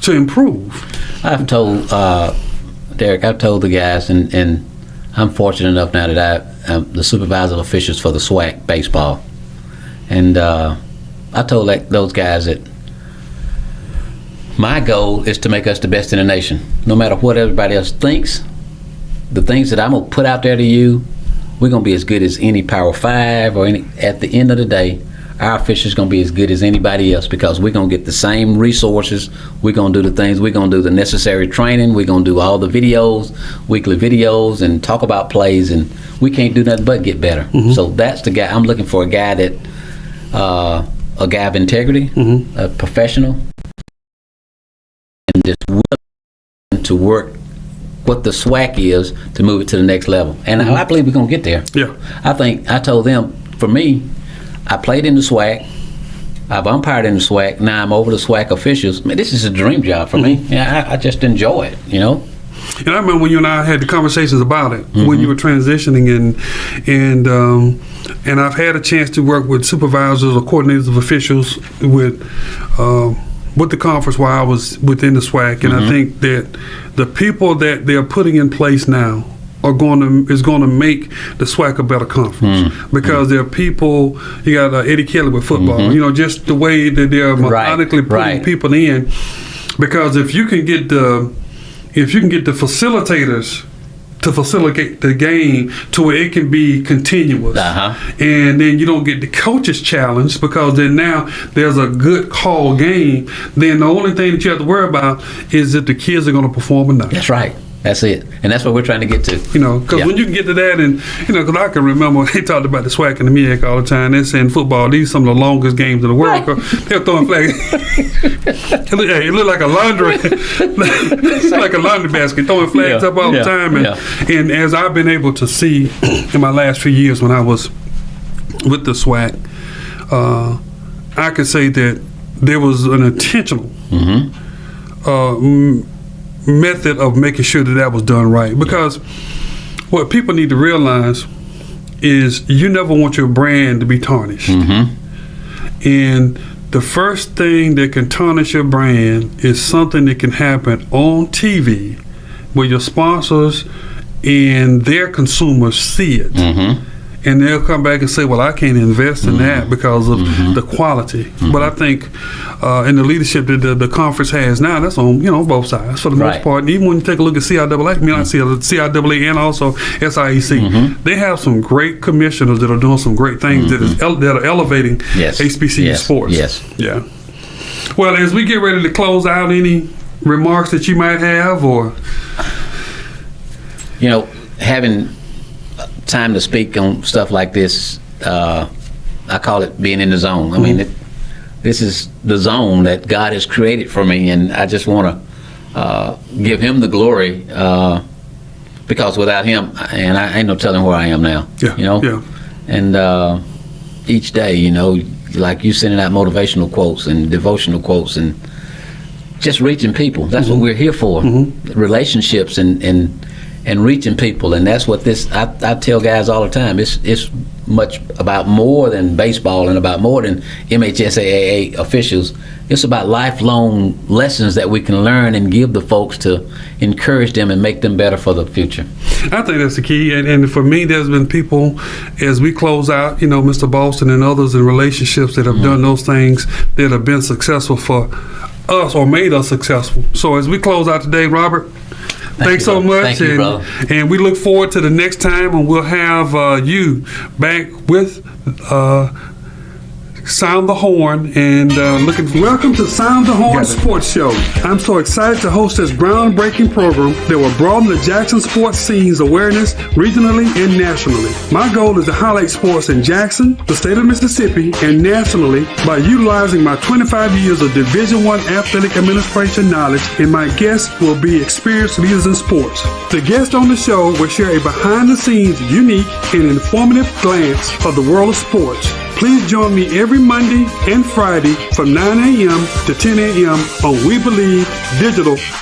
S1: to improve.
S2: I've told Derek, I've told the guys, and I'm fortunate enough now that I'm the supervisor of officials for the SWAC baseball, and I told those guys that my goal is to make us the best in the nation, no matter what everybody else thinks. The things that I'm gonna put out there to you, we're gonna be as good as any Power 5 or any. At the end of the day, our officials gonna be as good as anybody else because we're gonna get the same resources. We're gonna do the things. We're gonna do the necessary training. We're gonna do all the videos, weekly videos, and talk about plays. And we can't do nothing but get better. So that's the guy I'm looking for. A guy that, a guy of integrity, a professional, and just willing to work what the SWAC is to move it to the next level. And I believe we're going to get there.
S1: Yeah.
S2: I told them, for me, I played in the SWAC. I've umpired in the SWAC. Now I'm over the SWAC officials. Man, this is a dream job for me. Yeah, I just enjoy it, And
S1: I remember when you and I had the conversations about it when you were transitioning, and I've had a chance to work with supervisors or coordinators of officials with the conference while I was within the SWAC, and I think that the people that they're putting in place now is going to make the SWAC a better conference because there are people. You got Eddie Kelly with football. Just the way that they're methodically putting people in. Because if you can get the facilitators to facilitate the game to where it can be continuous, and then you don't get the coaches challenged because then now there's a good call game, then the only thing that you have to worry about is if the kids are going to perform or not.
S2: That's right. That's it. And that's what we're trying to get to.
S1: Because when you can get to that, and, because I can remember they talked about the SWAC and the MEAC all the time. They say in football, these are some of the longest games in the world. They're throwing flags. It looked like a laundry. It's like a laundry basket, throwing flags up all the time. And as I've been able to see in my last few years when I was with the SWAC, I could say that there was an intentional method of making sure that was done right, because what people need to realize is you never want your brand to be tarnished, and the first thing that can tarnish your brand is something that can happen on TV where your sponsors and their consumers see it, and they'll come back and say, well, I can't invest in that because of the quality. But I think in the leadership that the conference has now, that's on both sides for the most part. And even when you take a look at CIAA and also SIEC, they have some great commissioners that are doing some great things that are elevating HBCU sports. Yeah. Well, as we get ready to close out, any remarks that you might have, or
S2: having time to speak on stuff like this, I call it being in the zone. I mean, this is the zone that God has created for me, and I just want to give Him the glory, because without Him, and I ain't no telling where I am now. And each day, like you sending out motivational quotes and devotional quotes and just reaching people. That's what we're here for. Relationships and reaching people, and that's what this. I tell guys all the time. It's much about more than baseball and about more than MHSAA officials. it's about lifelong lessons that we can learn and give the folks to encourage them and make them better for the future.
S1: I think that's the key. And for me, there's been people, as we close out, Mr. Boston and others in relationships that have done those things that have been successful for us or made us successful. So as we close out today, Robert, thanks so much.
S2: Thank you, brother.
S1: And we look forward to the next time, and we'll have you back with Sound the Horn and welcome to Sound the Horn Sports Show. I'm so excited to host this groundbreaking program that will broaden the Jackson sports scene's awareness regionally and nationally. My goal is to highlight sports in Jackson, the state of Mississippi, and nationally by utilizing my 25 years of Division I athletic administration knowledge, and my guests will be experienced leaders in sports. The guests on the show will share a behind-the-scenes, unique, and informative glance of the world of sports. Please join me every Monday and Friday from 9 a.m. to 10 a.m. on We Believe Digital